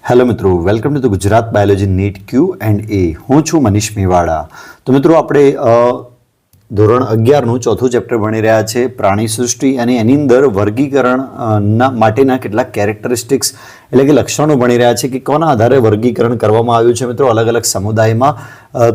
Hello મિત્રો, welcome to Gujarat biology NEET Q&A. હું છું મનીષ મેવાડા. તો મિત્રો આપણે ધોરણ 11નું ચોથું ચેપ્ટર ભણી રહ્યા છે પ્રાણી સૃષ્ટિ, અને એની અંદર વર્ગીકરણના માટેના કેટલાક કેરેક્ટરિસ્ટિક્સ એટલે કે લક્ષણો ભણી રહ્યા છે કે કોના આધારે વર્ગીકરણ કરવામાં આવ્યું છે મિત્રો અલગ અલગ સમુદાયમાં.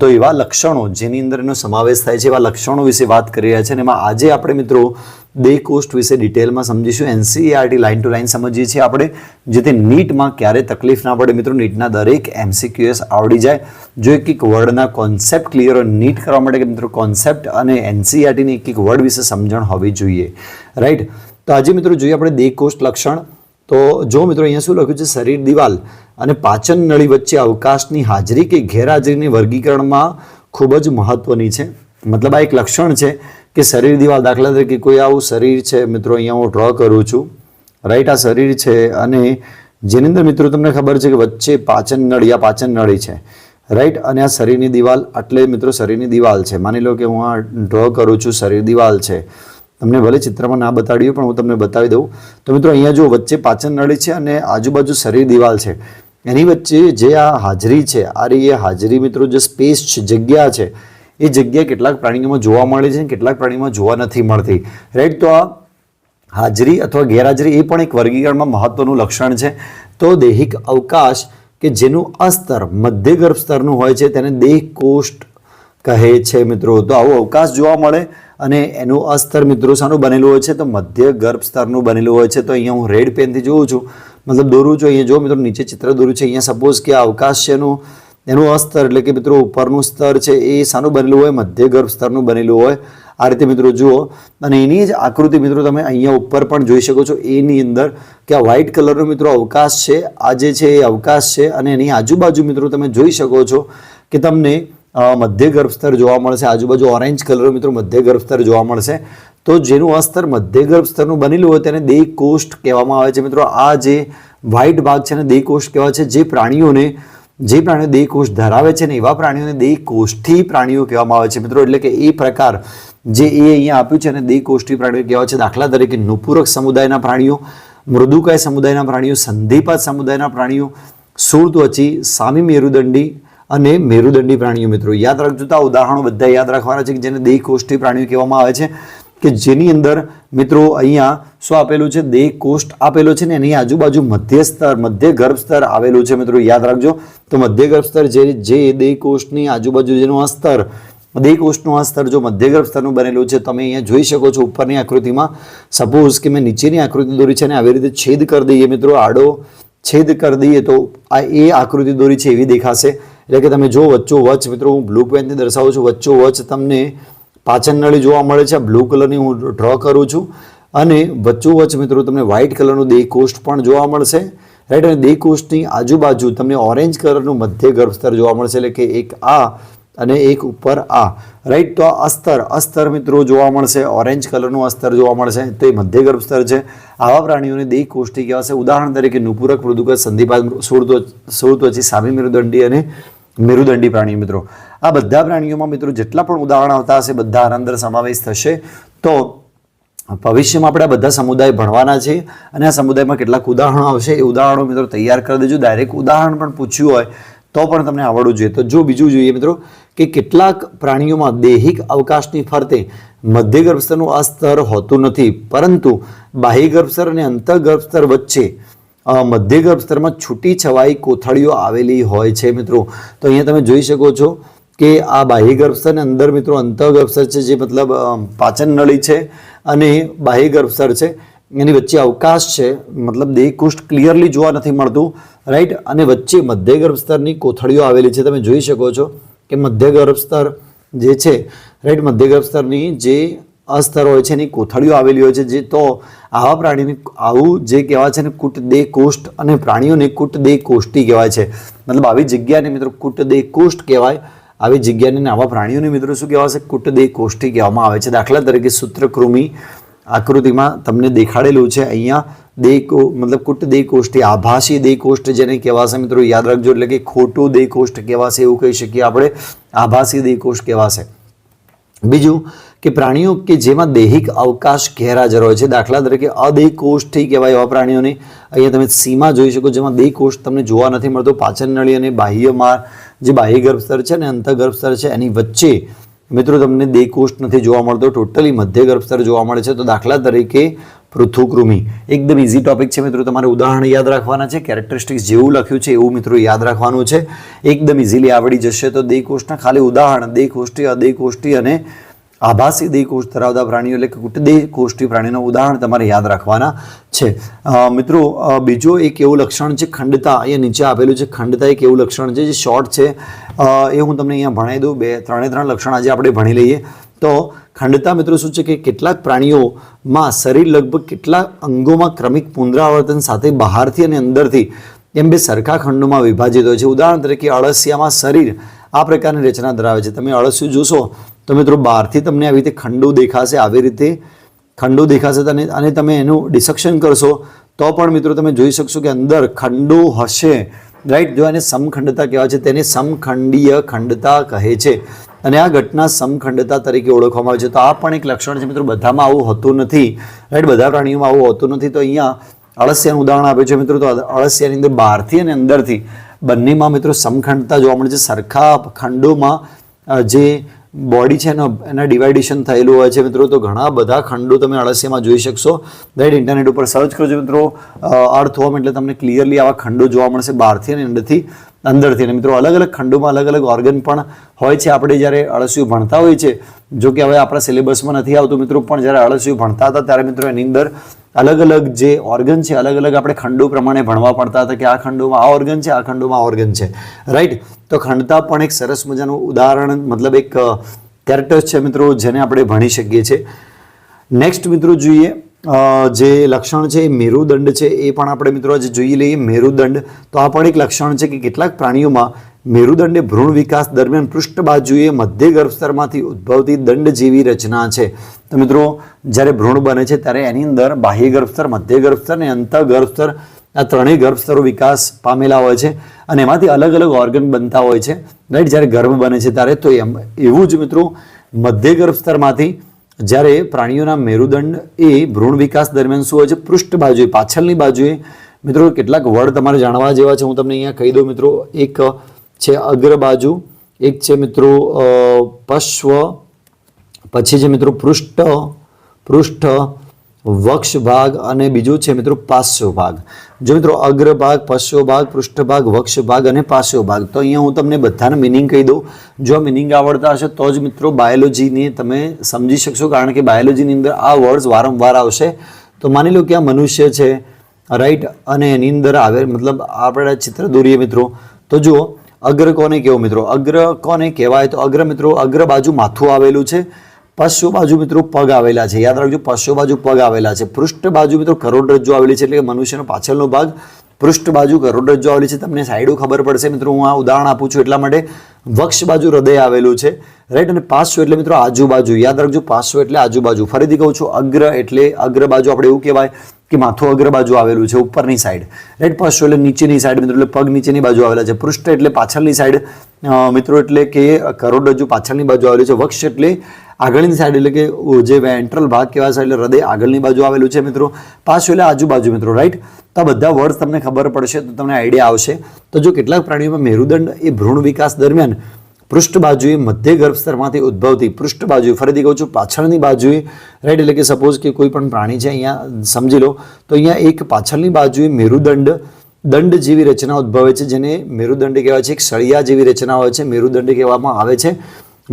તો એવા લક્ષણો જેની અંદર એનો સમાવેશ થાય છે એવા લક્ષણો વિશે વાત કરી રહ્યા છે. અને એમાં આજે આપણે મિત્રો દેહકોષ્ઠ વિશે ડિટેલમાં સમજીશું. NCERT લાઇન ટુ લાઇન સમજીએ છીએ આપણે, જેથી નીટમાં ક્યારે તકલીફ ના પડે મિત્રો. નીટના દરેક MCQs આવડી જાય. જો એક એક વર્ડના કોન્સેપ્ટ ક્લિયર હોય નીટ કરવા માટે કે મિત્રો કોન્સેપ્ટ અને NCERTની એક એક વર્ડ વિશે સમજણ હોવી જોઈએ, રાઈટ. તો આજે મિત્રો જોઈએ આપણે દેહકોષ્ઠ લક્ષણ. તો જો મિત્રો અહીંયા શું લખ્યું છે, શરીર દિવાલ અને પાચન નળી વચ્ચે અવકાશની હાજરી કે ગેરહાજરીની વર્ગીકરણમાં ખૂબ જ મહત્વની છે. મતલબ આ એક લક્ષણ છે કે શરીર દિવાલ, દાખલા તરીકે કોઈ આવું શરીર છે મિત્રો, અહીંયા હું ડ્રો કરું છું, રાઈટ. આ શરીર છે અને જેની અંદર મિત્રો તમને ખબર છે કે વચ્ચે પાચન નળી છે, રાઈટ. અને આ શરીરની દિવાલ, એટલે મિત્રો શરીરની દિવાલ છે. માની લો કે હું આ ડ્રો કરું છું, શરીર દિવાલ છે. તમને ભલે ચિત્રમાં ના બતાડ્યું પણ હું તમને બતાવી દઉં. તો મિત્રો અહીંયા જો વચ્ચે પાચન નળી છે અને આજુબાજુ શરીર દિવાલ છે. એની વચ્ચે જે આ હાજરી છે, આ રહી હાજરી મિત્રો, જે સ્પેસ છે, જગ્યા છે, એ જગ્યા કેટલાક પ્રાણીઓમાં જોવા મળે છે, કેટલાક પ્રાણીઓમાં જોવા નથી મળતી, રાઈટ. તો આ હાજરી અથવા ગેરહાજરી એ પણ એક વર્ગીકરણમાં મહત્વનું લક્ષણ છે. તો દૈહિક અવકાશ કે જેનું અસ્તર મધ્ય ગર્ભ સ્તરનું હોય છે તેને દેહકોષ્ઠ કહે છે મિત્રો. તો આવો અવકાશ જોવા મળે અને એનું અસ્તર મિત્રો શાનું બનેલું હોય છે, તો મધ્ય ગર્ભ સ્તરનું બનેલું હોય છે. તો અહીંયા હું રેડ પેનથી જોઉં છું, મતલબ દોરું છું. અહીંયા જો મિત્રો નીચે ચિત્ર દોર્યું છે. અહીંયા સપોઝ કે આ અવકાશ છે એનું અસ્તર એટલે કે મિત્રો ઉપરનું સ્તર છે એ શાનું બનેલું હોય, મધ્ય ગર્ભ સ્તરનું બનેલું હોય. આ રીતે મિત્રો જુઓ, અને એની જ આકૃતિ મિત્રો તમે અહીંયા ઉપર પણ જોઈ શકો છો. એની અંદર કે આ વ્હાઇટ કલરનો મિત્રો અવકાશ છે, આ જે છે એ અવકાશ છે, અને એની આજુબાજુ મિત્રો તમે જોઈ શકો છો કે તમને મધ્ય ગર્ભ સ્તર જોવા મળશે. આજુબાજુ ઓરેન્જ કલરનો મિત્રો મધ્ય ગર્ભ સ્તર જોવા મળશે. તો જેનું અસ્તર મધ્ય ગર્ભ સ્તરનું બનેલું હોય તેને દેહકોષ્ઠ કહેવામાં આવે છે મિત્રો. આ જે વ્હાઇટ ભાગ છે ને દેહકોષ્ઠ કહેવાય છે. જે પ્રાણીઓ દેહકોષ્ઠ ધરાવે છે ને એવા પ્રાણીઓને દેહકોષ્ઠી પ્રાણીઓ કહેવામાં આવે છે મિત્રો. એટલે કે એ પ્રકાર જે એ અહીંયા આપ્યું છે અને દેહકોષ્ઠી પ્રાણીઓ કહેવાય છે. દાખલા તરીકે નુપુરક સમુદાયના પ્રાણીઓ, મૃદુકાય સમુદાયના પ્રાણીઓ, સંધિપાત સમુદાયના પ્રાણીઓ, શૂળત્વચી, સામી મેરુદંડી અને મેરુદંડી પ્રાણીઓ મિત્રો. યાદ રાખજો, તો આ ઉદાહરણો બધા યાદ રાખવાના છે કે જેને દેહકોષ્ઠી પ્રાણીઓ કહેવામાં આવે છે. કે જેની અંદર મિત્રો અહીંયા શું આપેલું છે, દેહકોષ્ઠ આપેલો છે ને એની આજુબાજુ મધ્ય ગર્ભ સ્તર આવેલું છે મિત્રો. યાદ રાખજો, તો મધ્ય ગર્ભ સ્તર જે દેહકોષ્ઠની આજુબાજુ જેનું અસ્તર, દેહકોષ્ઠનું અસ્તર જો મધ્ય ગર્ભ સ્તરનું બનેલું છે. તમે અહીંયા જોઈ શકો છો ઉપરની આકૃતિમાં. સપોઝ કે મેં નીચેની આકૃતિ દોરી છે અને આવી રીતે છેદ કરી દઈએ મિત્રો, આડો છેદ કરી દઈએ તો આ એ આકૃતિ દોરી છે એવી દેખાશે. એટલે કે તમે જો વચ્ચોવચ્ચ મિત્રો, હું બ્લુ પેનથી દર્શાવું છું, વચ્ચોવચ્ચ તમને પાચન નળી જોવા મળે છે. બ્લુ કલરની હું ડ્રો કરું છું અને વચ્ચોવચ્ચ મિત્રો તમને વ્હાઇટ કલરનું દેહકોષ્ઠ પણ જોવા મળશે, રાઈટ. અને દેહકોષ્ઠની આજુબાજુ તમને ઓરેન્જ કલરનું મધ્ય ગર્ભ સ્તર જોવા મળશે. એટલે કે એક આ અને એક ઉપર આ, રાઈટ. તો આ અસ્તર મિત્રો જોવા મળશે, ઓરેન્જ કલરનું અસ્તર જોવા મળશે. તો એ મધ્ય ગર્ભ સ્તર છે. આવા પ્રાણીઓને દેહકોષ્ઠી કહેવાશે. ઉદાહરણ તરીકે નુપુરક, મૃદુકય, સંધિપાત, શૂળત્વચી, સામી મેરુદંડી અને મેરુદંડી પ્રાણીઓ મિત્રો. આ બધા પ્રાણીઓમાં મિત્રો જેટલા પણ ઉદાહરણ આવતા હશે બધા આના અંદર સમાવેશ થશે. તો ભવિષ્યમાં આપણે આ બધા સમુદાય ભણવાના છે અને આ સમુદાયમાં કેટલાક ઉદાહરણો આવશે. એ ઉદાહરણો મિત્રો તૈયાર કરી દેજો. ડાયરેક્ટ ઉદાહરણ પણ પૂછ્યું હોય તો પણ તમને આવડવું જોઈએ. તો જો બીજું જોઈએ મિત્રો કે કેટલાક પ્રાણીઓમાં દૈહિક અવકાશની ફરતે મધ્ય ગર્ભસ્તરનું અસ્તર હોતું નથી, પરંતુ બાહ્ય ગર્ભસ્તર અને અંતઃગર્ભ સ્તર વચ્ચે મધ્ય ગર્ભ સ્તરમાં છૂટી છવાઈ કોથળીઓ આવેલી હોય છે મિત્રો. તો અહીંયા તમે જોઈ શકો છો કે આ બાહ્ય ગર્ભસ્તર અને અંદર મિત્રો અંતઃગર્ભ સ્તર છે, જે મતલબ પાચન નળી છે અને બાહ્ય ગર્ભસ્તર છે. એની વચ્ચે અવકાશ છે, મતલબ દેહકોષ્ઠ ક્લિયરલી જોવા નથી મળતું, રાઈટ. અને વચ્ચે મધ્ય ગર્ભ સ્તરની કોથળીઓ આવેલી છે. તમે જોઈ શકો છો કે મધ્ય ગર્ભ સ્તર જે છે, રાઈટ, મધ્ય ગર્ભ સ્તરની જે અસ્તર હોય છે એની કોથળીઓ આવેલી હોય છે. જે તો આવા પ્રાણીને આવું જે કહેવાય છે ને કુટ દેહકોષ્ઠ, અને પ્રાણીઓને કુટ દેહકોષ્ઠી કહેવાય છે. મતલબ આવી જગ્યાને મિત્રો કુટ દેહકોષ્ઠ કહેવાય. આવી જગ્યાને આવા પ્રાણીઓને મિત્રો શું કહેવાશે, કુટ દેહકોષ્ઠી કહેવામાં આવે છે. દાખલા તરીકે સૂત્રકૃમિ આકૃતિમાં તમને દેખાડેલું છે અહીંયા. મતલબ કુટ દેહકોષ્ઠી, આભાસી દેહકોષ્ઠ જેને કહેવાશે મિત્રો. યાદ રાખજો, એટલે કે ખોટું દેહકોષ્ઠ કહેવાશે એવું કહી શકીએ આપણે, આભાસી દેહકોષ્ઠ કહેવાશે. બીજું કે પ્રાણીઓ કે જેમાં દૈહિક અવકાશ ગેરહાજર હોય છે, દાખલા તરીકે અદેહી કોષથી કહેવાય એવા પ્રાણીઓને અહીંયા તમે સીમાં જોઈ શકો, જેમાં દેહી કોષ તમને જોવા નથી મળતો. પાચન નળી અને બાહ્યમાં જે બાહ્ય ગર્ભસ્તર છે અને અંતઃ ગર્ભસ્તર છે એની વચ્ચે મિત્રો તમને દેહ કોષ નથી જોવા મળતો, ટોટલી મધ્ય ગર્ભસ્તર જોવા મળે છે. તો દાખલા તરીકે પૃથુકૃમિ એકદમ ઇઝી ટોપિક છે મિત્રો, તમારે ઉદાહરણ યાદ રાખવાના છે, કેરેક્ટરિસ્ટિક્સ જેવું લખ્યું છે એવું મિત્રો યાદ રાખવાનું છે, એકદમ ઇઝીલી આવડી જશે. તો દેહ કોષના ખાલી ઉદાહરણ દેહ કોષ્ટી, અદેહ કોષ્ટી અને આભાસી દેહ કોષ ધરાવતા પ્રાણીઓ એટલે કે કુટદેહ કોષ્ટી પ્રાણીનું ઉદાહરણ તમારે યાદ રાખવાના છે. મિત્રો બીજો એક એવું લક્ષણ છે ખંડતા, અહીંયા નીચે આપેલું છે ખંડતા, એક એવું લક્ષણ છે જે શોર્ટ છે, એ હું તમને અહીંયા ભણાવી દઉં. ત્રણે લક્ષણ આજે આપણે ભણી લઈએ. તો ખંડતા મિત્રો શું છે કે કેટલાક પ્રાણીઓમાં શરીર લગભગ કેટલાક અંગોમાં ક્રમિક પુનરાવર્તન સાથે બહારથી અને અંદરથી એમ બે સરખા ખંડોમાં વિભાજિત હોય છે. ઉદાહરણ તરીકે અળસિયામાં શરીર આ પ્રકારની રચના ધરાવે છે. તમે અળસિયું જોશો તો મિત્રો બહારથી તમને આવી રીતે ખંડો દેખાશે, આવી રીતે ખંડો દેખાશે અને તમે એનું ડિસેક્શન કરશો તો પણ મિત્રો તમે જોઈ શકશો કે અંદર ખંડો હશે, રાઈટ. જો એને સમખંડતા કહેવાય છે, તેને સમખંડીય ખંડતા કહે છે અને આ ઘટના સમખંડતા તરીકે ઓળખવામાં આવે છે. તો આ પણ એક લક્ષણ છે મિત્રો, બધામાં આવું હોતું નથી, રાઈટ, બધા પ્રાણીઓમાં આવું હોતું નથી. તો અહીંયા અળસિયાનું ઉદાહરણ આપ્યું છે મિત્રો. તો અળસિયાની અંદર બહારથી અને અંદરથી બંનેમાં મિત્રો સમખંડતા જોવા મળે છે, સરખા ખંડોમાં જે બોડી છે એના ડિવાઇડેશન થયેલું હોય છે મિત્રો. તો ઘણા બધા ખંડો તમે અળસિયામાં જોઈ શકશો, રાઈટ. ઇન્ટરનેટ ઉપર સર્ચ કરજો મિત્રો અર્થવોર્મ, એટલે તમને ક્લિયરલી આવા ખંડો જોવા મળશે બહારથી અને અંદરથી. અને મિત્રો અલગ અલગ ખંડોમાં અલગ અલગ ઓર્ગન પણ હોય છે. આપણે જ્યારે અળસિયું ભણતા હોઈએ છીએ, જો કે હવે આપણા સિલેબસમાં નથી આવતું મિત્રો, પણ જ્યારે અળસિયું ભણતા હતા ત્યારે મિત્રો એની અંદર અલગ અલગ જે ઓર્ગન છે અલગ અલગ આપણે ખંડો પ્રમાણે ભણવા પડતા હતા કે આ ખંડોમાં આ ઓર્ગન છે, આ ખંડોમાં આ ઓર્ગન છે, રાઈટ. તો ખંડતા પણ એક સરસ મજાનું ઉદાહરણ મતલબ એક કેરેક્ટર છે મિત્રો, જેને આપણે ભણી શકીએ છીએ. નેક્સ્ટ મિત્રો જોઈએ જે લક્ષણ છે એ મેરુદંડ છે, એ પણ આપણે મિત્રો આજે જોઈ લઈએ. મેરુદંડ, તો આ પણ એક લક્ષણ છે કે કેટલાક પ્રાણીઓમાં મેરુદંડ એ ભ્રૂણ વિકાસ દરમિયાન પૃષ્ઠ બાજુએ મધ્ય ગર્ભસ્તરમાંથી ઉદ્ભવતી દંડ જેવી રચના છે. તો મિત્રો જ્યારે ભ્રૂણ બને છે ત્યારે એની અંદર બાહ્ય ગર્ભસ્તર, મધ્ય ગર્ભસ્તર અને અંતઃ ગર્ભસ્તર, આ ત્રણેય ગર્ભસ્તરો વિકાસ પામેલા હોય છે અને એમાંથી અલગ અલગ ઓર્ગન બનતા હોય છે, રાઈટ. જ્યારે ગર્ભ બને છે ત્યારે તો એવું જ મિત્રો મધ્ય ગર્ભસ્તરમાંથી જ્યારે પ્રાણીઓના મેરુદંડ એ ભ્રૂણ વિકાસ દરમિયાન શું હોય છે, પૃષ્ઠ બાજુએ, પાછળની બાજુએ મિત્રો કેટલાક વર્ડ તમારે જાણવા જેવા છે, હું તમને અહીંયા કહી દઉં મિત્રો. એક છે અગ્ર બાજુ, એક છે મિત્રો પશ્વ, પછી છે મિત્રો પૃષ્ઠ, વક્ષ ભાગ અને બીજું છે મિત્રો પાર્શ્વ ભાગ. જો મિત્રો અગ્ર ભાગ, પશ્વ ભાગ, પૃષ્ઠ ભાગ, વક્ષ ભાગ અને પાર્શ્વ ભાગ. તો અહીંયા હું તમને બધાના મિનિંગ કહી દઉં. જો મિનિંગ આવડતા હશે તો જ મિત્રો બાયોલોજીને તમે સમજી શકશો, કારણ કે બાયોલોજીની અંદર આ વર્ડ્સ વારંવાર આવશે. તો માની લો કે આ મનુષ્ય છે, રાઈટ, અને એની અંદર આવે મતલબ આપણે ચિત્ર દોરીએ મિત્રો. તો જુઓ અગ્ર કોને કહેવો મિત્રો, અગ્ર કોને કહેવાય? તો અગ્ર મિત્રો અગ્ર બાજુ માથું આવેલું છે, પશ્વ બાજુ મિત્રો પગ આવેલા છે, યાદ રાખજો પશ્વ બાજુ પગ આવેલા છે, પૃષ્ઠ બાજુ મિત્રો કરોડરજ્જુ આવેલી છે, એટલે કે મનુષ્યનો પાછળનો ભાગ, પૃષ્ઠ બાજુ કરોડરજ્જુ આવેલી છે. તમને સાઈડો ખબર પડશે મિત્રો, હું આ ઉદાહરણ આપું છું એટલા માટે. વક્ષ બાજુ હૃદય આવેલું છે, રાઈટ. અને પાર્શ્વ એટલે મિત્રો આજુબાજુ, યાદ રાખજો પાર્શ્વ એટલે આજુબાજુ. ફરીથી કહું છું, અગ્ર એટલે અગ્ર બાજુ આપણે એવું કહેવાય કે માથું અગ્ર બાજુ આવેલું છે, ઉપરની સાઈડ, રાઈટ. પશ્વ એટલે નીચેની સાઈડ મિત્રો, એટલે પગ નીચેની બાજુ આવેલા છે. પૃષ્ઠ એટલે પાછળની સાઈડ મિત્રો, એટલે કે કરોડરજ્જુ પાછળની બાજુ આવેલું છે. વક્ષ એટલે આગળની સાઈડ, એટલે કે જે વેન્ટ્રલ ભાગ કહેવાય છે, એટલે હૃદય આગળની બાજુ આવેલું છે મિત્રો. પાર્શ્વ એટલે આજુબાજુ મિત્રો, રાઈટ. તો આ બધા વર્ડ તમને ખબર પડશે તો તમને આઈડિયા આવશે. તો જો કેટલાક પ્રાણીઓમાં મેરુદંડ એ ભ્રૂણ વિકાસ દરમિયાન પૃષ્ઠ બાજુએ મધ્ય ગર્ભસ્તરમાંથી ઉદ્ભવતી, પૃષ્ઠ બાજુએ ફરીથી કહું છું પાછળની બાજુએ, રાઈટ. એટલે કે સપોઝ કે કોઈ પણ પ્રાણી છે, અહીંયા સમજી લો તો અહીંયા એક પાછળની બાજુએ દંડ જેવી રચના ઉદ્ભવે છે, જેને મેરુદંડ કહેવાય છે. એક સળિયા જેવી રચના હોય છે, મેરુદંડ કહેવામાં આવે છે.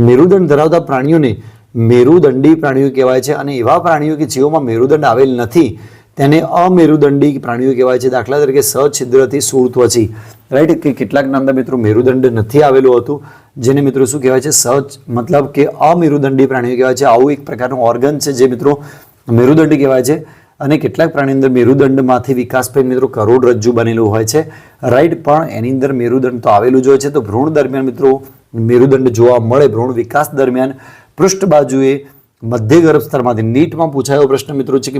મેરુદંડ ધરાવતા પ્રાણીઓને મેરુદંડી પ્રાણીઓ કહેવાય છે અને એવા પ્રાણીઓ કે જેઓમાં મેરુદંડ આવેલ નથી તેને અમેરુદંડી પ્રાણીઓ કહેવાય છે. દાખલા તરીકે સછિદ્રથી શૂળત્વચી, રાઈટ. કે કેટલાકના અંદર મિત્રો મેરુદંડ નથી આવેલું હતું, જેને મિત્રો શું કહેવાય છે, મતલબ કે અમેરુદંડી પ્રાણીઓ કહેવાય છે. આવું એક પ્રકારનું ઓર્ગન છે જે મિત્રો મેરુદંડ કહેવાય છે. અને કેટલાક પ્રાણી અંદર મેરુદંડમાંથી વિકાસ પામી મિત્રો કરોડરજ્જુ બનેલું હોય છે, રાઈટ. પણ એની અંદર મેરુદંડ તો આવેલું જ હોય છે. તો ભ્રૂણ દરમિયાન મિત્રો મેરુદંડ જોવા મળે. ભ્રૂણ વિકાસ દરમિયાન પૃષ્ઠ બાજુએ મધ્ય ગર્ભસ્તરમાંથી, નીટમાં પૂછાયો પ્રશ્ન મિત્રો છે કે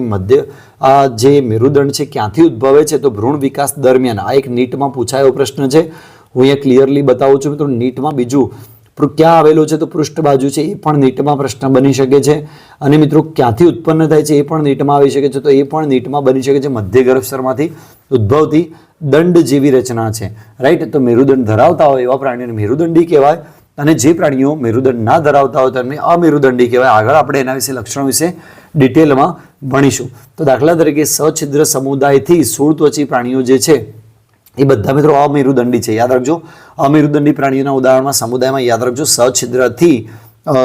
આ જે મેરુદંડ છે ક્યાંથી ઉદ્ભવે છે? તો ભ્રૂણ વિકાસ દરમિયાન. આ એક નીટમાં પૂછાયો પ્રશ્ન છે, હું અહીંયા ક્લિયરલી બતાવું છું મિત્રો. નીટમાં બીજું ક્યાં આવેલો છે તો પૃષ્ઠ બાજુ છે, એ પણ નીટમાં પ્રશ્ન બની શકે છે. અને મિત્રો ક્યાંથી ઉત્પન્ન થાય છે એ પણ નીટમાં આવી શકે છે, તો એ પણ નીટમાં બની શકે છે. મધ્ય ગર્ભસ્તરમાંથી ઉદ્ભવતી દંડ જેવી રચના છે, રાઈટ. તો મેરુદંડ ધરાવતા હોય એવા પ્રાણીઓને મેરુદંડી કહેવાય, અને જે પ્રાણીઓ મેરુદંડ ના ધરાવતા હોય તેમને અમેરુદંડી કહેવાય. આગળ આપણે એના વિશે લક્ષણો વિશે ડિટેલમાં ભણીશું. તો દાખલા તરીકે સછિદ્ર સમુદાયથી સ્થૂળત્વચી પ્રાણીઓ જે છે એ બધા મિત્રો અમેરુદંડી છે. યાદ રાખજો, અમેરુદંડી પ્રાણીઓના ઉદાહરણમાં સમુદાયમાં યાદ રાખજો સ્થૂળછિદ્રથી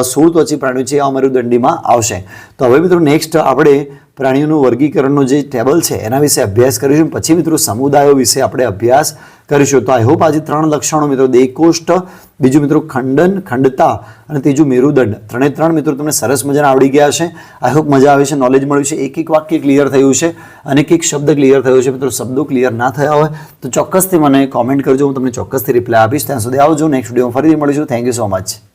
સ્થૂળત્વચી પ્રાણીઓ છે અમેરુદંડીમાં આવશે. તો હવે મિત્રો નેક્સ્ટ આપણે પ્રાણીઓનું વર્ગીકરણનો જે ટેબલ છે એના વિશે અભ્યાસ કરીશું. પછી મિત્રો સમુદાયો વિશે આપણે અભ્યાસ કરીશું. તો આઈ હોપ આજે 3 લક્ષણો મિત્રો, દેહકોષ્ઠ, બીજું મિત્રો ખંડન, ખંડતા, અને ત્રીજું મેરુદંડ, 3 મિત્રો તમને સરસ મજાના આવડી ગયા છે. આઈ હોપ મજા આવે છે, નોલેજ મળ્યું છે, એક વાક્ય ક્લિયર થયું છે અને એક શબ્દ ક્લિયર થયો છે. મિત્રો શબ્દો ક્લિયર ના થયા હોય તો ચોક્કસથી મને કોમેન્ટ કરજો, હું તમને ચોક્કસથી રિપ્લાય આપીશ. ત્યાં સુધી આવજો, નેક્સ્ટ વિડીયોમાં ફરીથી મળીશું. Thank you so much.